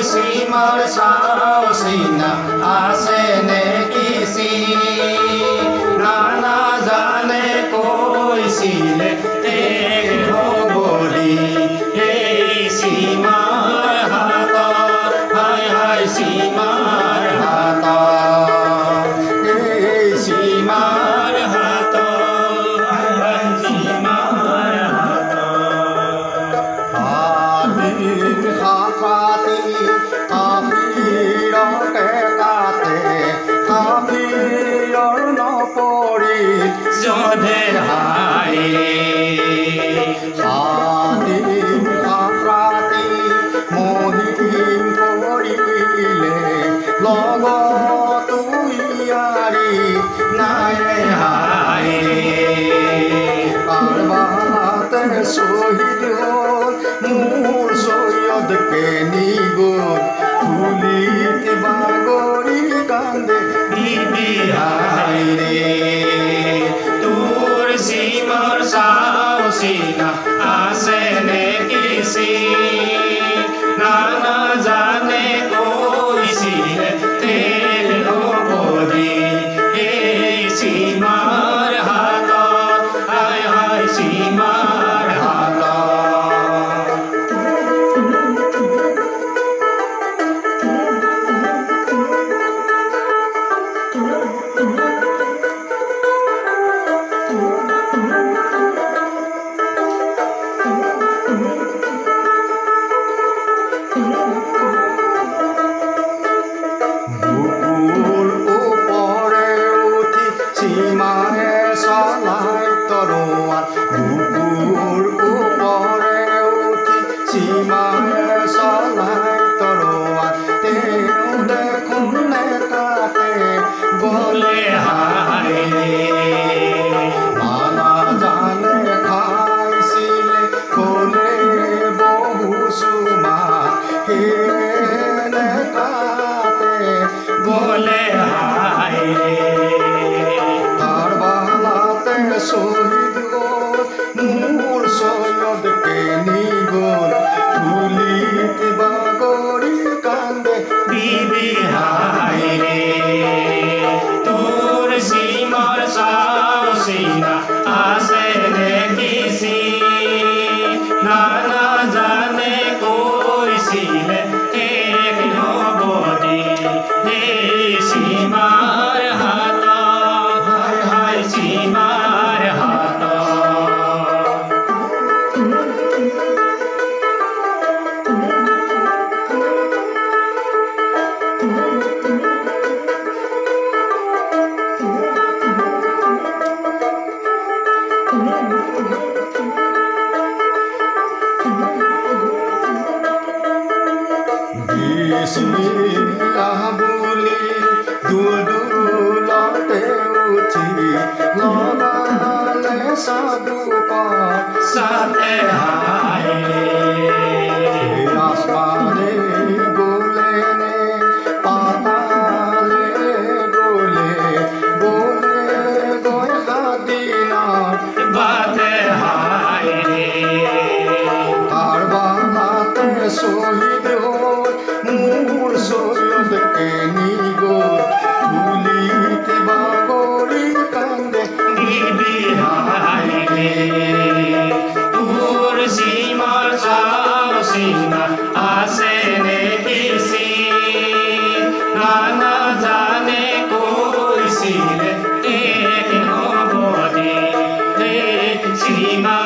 সীমার সাহসিনা আছে নেকি না না জানে কৈছিলে হবরি এই সীমার হাত হায় হায় সীমার হাত এই সীমার হাত হায় হায় সীমার হাত হাতির খাতি আমিরকে কাতে আমির নপৰি যধেৰ হায় হাতিৰ খাতি মহিম কৰিলে লগতো ইয়াৰি নাই হায় কাৰবাতে শহীদ হ'ল মোৰ সৈয়দকে নিগল ফুলিত বাগৰি কান্দে বিবি হায় রে তোর সীমার সাহসিনা আছে নেকি না না জানে কৈছিলে তেল হবরি এই সীমার হাত হায় হায় সীমার হাত বুকুৰ ওপৰে উঠি সীমায়ে চলাই তৰোৱাল বুকুৰ ওপৰে উঠি সীমায়ে চলাই তৰোৱাল তেওঁ দেখোন নেকাতে গলে হায় মানা জানে খাইছিলে কলে বহু চুমা গলে হায় কারবালাতে শহীদ গল মোৰ সৈয়দকে নিগল ফুলিত বাগৰি কান্দে বিবি হায় রে তোর সীমার সাহসিনা আছে নেকি না না জানে কৈছিলে হবরি এই সীমার হাত হায় হায় সীমার হাত বিসমিল্লাহ বুলি দুলতে উঠি লগালে সাধুকৰ সাথে হায় আসমানে গলে নে পাতালে গলে গলে গৈ সাদিনত বাদে হায় কারবালাতে শহীদ হ'ল মোৰ সৈয়দকে নিগল ফুলিত বাগৰি কান্দে বিবি হায় তোৰ সীমাৰ সাহসিনা আছে নেকি না না জানে কৈছিলে হবৰি সীমা